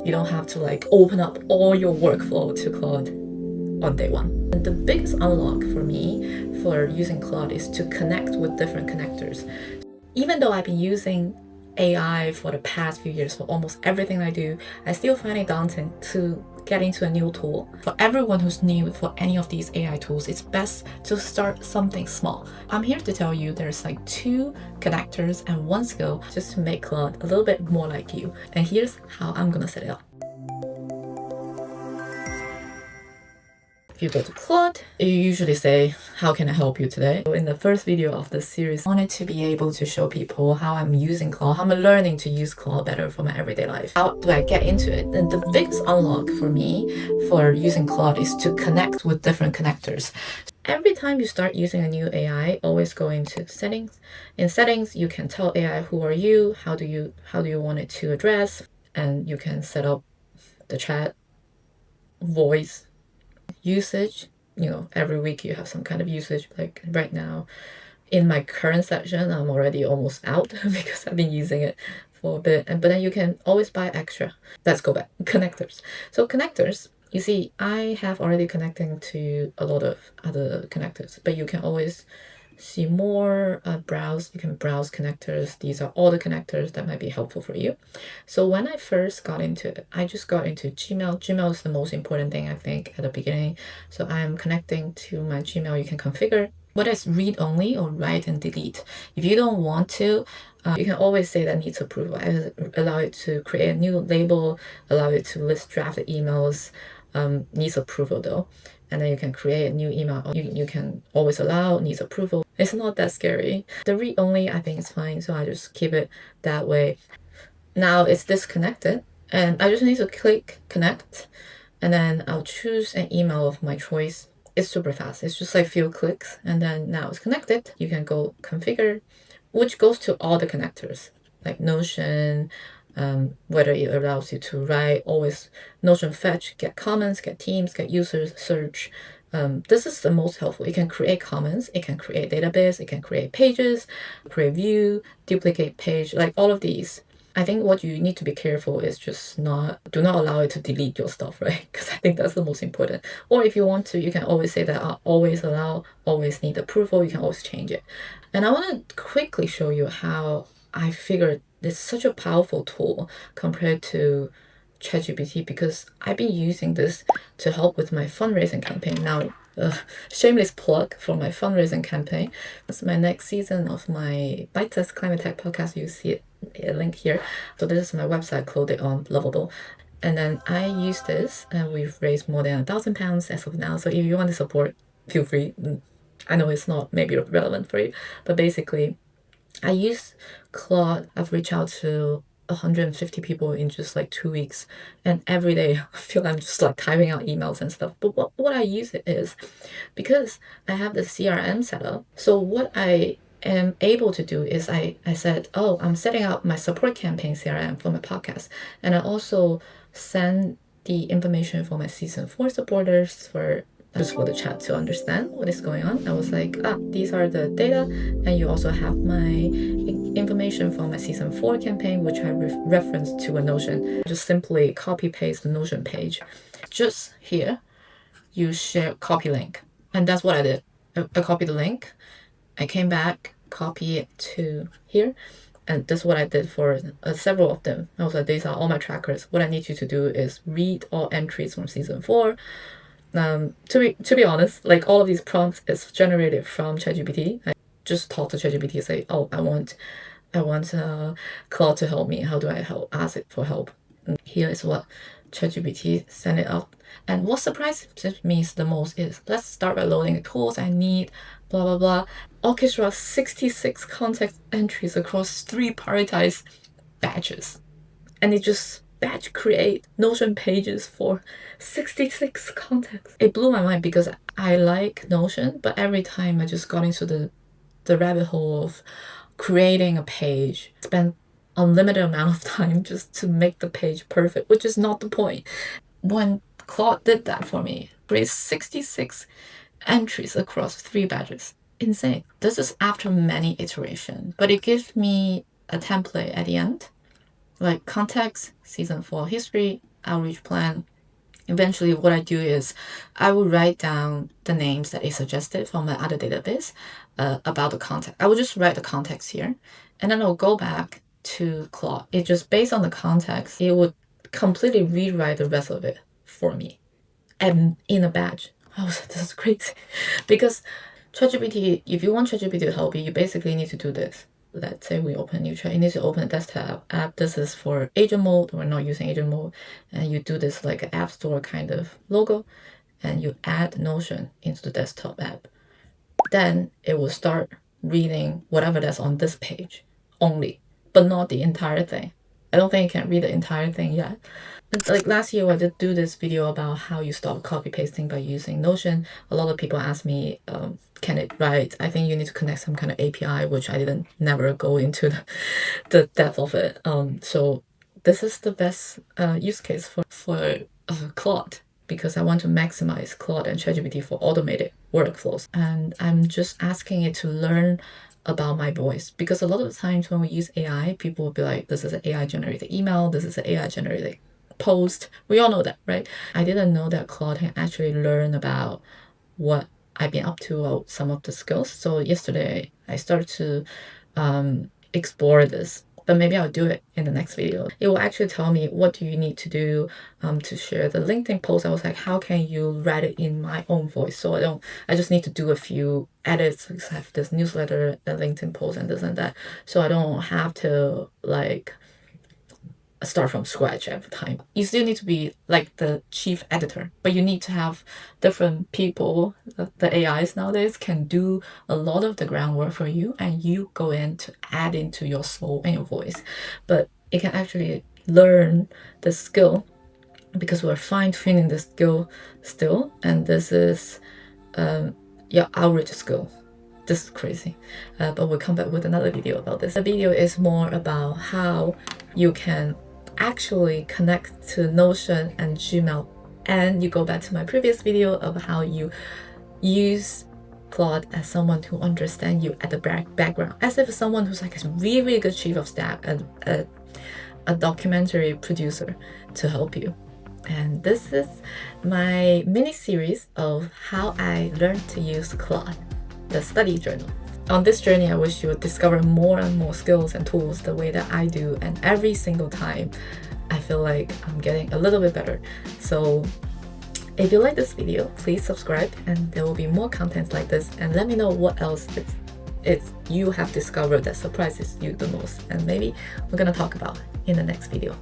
You don't have to like open up all your workflow to Claude on day one. And the biggest unlock for me for using Claude is to connect with different connectors. Even though I've been using AI for the past few years for almost everything I do, I still find it daunting to get into a new tool. For everyone who's new for any of these AI tools, it's best to start something small. I'm here to tell you there's like 2 connectors and 1 skill just to make Claude a little bit more like you. And here's how I'm gonna set it up. If you go to Claude, you usually say, how can I help you today? In the first video of this series, I wanted to be able to show people how I'm using Claude, how I'm learning to use Claude better for my everyday life. How do I get into it? And the biggest unlock for me for using Claude is to connect with different connectors. Every time you start using a new AI, always go into settings. In settings, you can tell AI who are you, how do you want it to address, and you can set up the chat, voice, usage. Every week you have some kind of usage. Like right now in my current section, I'm already almost out because I've been using it for a bit. But then you can always buy extra. Let's go back. Connectors. So connectors, you see, I have already connecting to a lot of other connectors, but you can always see more, browse. You can browse connectors. These are all the connectors that might be helpful for you. So when I first got into it, I just got into Gmail. Gmail is the most important thing, I think, at the beginning. So I'm connecting to my Gmail. You can configure whether it's read only or write and delete. If you don't want to, you can always say that needs approval. I allow it to create a new label, allow it to list drafted emails, needs approval though. And then you can create a new email. You can always allow, needs approval. It's not that scary. The read only, I think is fine, so I just keep it that way. Now it's disconnected, and I just need to click connect, and then I'll choose an email of my choice. It's super fast. It's just like few clicks, and then now it's connected. You can go configure, which goes to all the connectors, like Notion, whether it allows you to write, always Notion fetch, get comments, get teams, get users, search. This is the most helpful. It can create comments, it can create database, it can create pages, preview, duplicate page, like all of these. I think what you need to be careful is just do not allow it to delete your stuff, right? Because I think that's the most important. Or if you want to, you can always say that always allow, always need approval. You can always change it. And I want to quickly show you how I figured it's such a powerful tool compared to ChatGPT, because I've been using this to help with my fundraising campaign. Now, shameless plug for my fundraising campaign. It's my next season of my Bite-sized Climate Tech podcast. You see it, a link here. So this is my website, Claude on Lovable. And then I use this, and we've raised more than £1,000 as of now. So if you want to support, feel free. I know it's not maybe relevant for you, but basically, I use Claude. I've reached out to 150 people in just like 2 weeks, and every day I feel I'm just like typing out emails and stuff. But what I use it is because I have the CRM set up. So what I am able to do is I said, oh, I'm setting up my support campaign CRM for my podcast, and I also send the information for my season 4 supporters for just for the chat to understand what is going on. I was like, these are the data, and you also have my information from my season 4 campaign, which I referenced to a Notion. Just simply copy paste the Notion page. Just here, you share copy link, and that's what I did. I copied the link, I came back, copy it to here, and that's what I did for several of them. I was like, these are all my trackers. What I need you to do is read all entries from season 4. To be honest, like all of these prompts is generated from ChatGPT. I just talk to ChatGPT and say, oh, I want Claude to help me. How do I ask it for help? And here is what ChatGPT sent it up. And what surprises me the most is, let's start by loading the tools I need, blah, blah, blah. Orchestra 66 context entries across 3 prioritized batches. And it just batch create Notion pages for 66 contacts. It blew my mind because I like Notion, but every time I just got into the rabbit hole of creating a page, spend unlimited amount of time just to make the page perfect, which is not the point. When Claude did that for me, create 66 entries across 3 batches. Insane. This is after many iterations, but it gives me a template at the end. like context, season 4 history, outreach plan. Eventually, what I do is I will write down the names that is suggested from my other database about the context. I will just write the context here, and then I'll go back to Claude. It just based on the context, it would completely rewrite the rest of it for me, and in a batch. I was like, this is crazy, because ChatGPT. If you want ChatGPT to help you, you basically need to do this. Let's say we open a new chat, you need to open a desktop app. This is for agent mode. We're not using agent mode. And you do this like an app store kind of logo, and you add Notion into the desktop app. Then it will start reading whatever that's on this page only, but not the entire thing. I don't think it can read the entire thing yet. Like last year, I did do this video about how you stop copy pasting by using Notion. A lot of people ask me, can it write? I think you need to connect some kind of API, which I didn't never go into the depth of it. So this is the best use case for Claude, because I want to maximize Claude and ChatGPT for automated workflows. And I'm just asking it to learn about my voice, because a lot of the times when we use AI, people will be like, this is an AI generated email, this is an AI generated post. We all know that, right? I didn't know that Claude can actually learn about what I've been up to or some of the skills. So yesterday I started to explore this, but maybe I'll do it in the next video. It will actually tell me what do you need to do to share the LinkedIn post. I was like, how can you write it in my own voice? So I just need to do a few edits, because I have this newsletter, a LinkedIn post, and this and that. So I don't have to like start from scratch every time. You still need to be like the chief editor, but you need to have different people. The AIs nowadays can do a lot of the groundwork for you, and you go in to add into your soul and your voice. But it can actually learn the skill, because we're fine-tuning the skill still, and this is your outreach skill. This is crazy, but we'll come back with another video about this. The video is more about how you can actually connect to Notion and Gmail, and you go back to my previous video of how you use Claude as someone who understands you at the background, as if someone who's like a really, really good chief of staff and a documentary producer to help you. And this is my mini series of how I learned to use Claude, the study journal. On this journey, I wish you would discover more and more skills and tools the way that I do, and every single time I feel like I'm getting a little bit better. So if you like this video, please subscribe, and there will be more contents like this, and let me know what else it's you have discovered that surprises you the most, and maybe we're gonna talk about in the next video.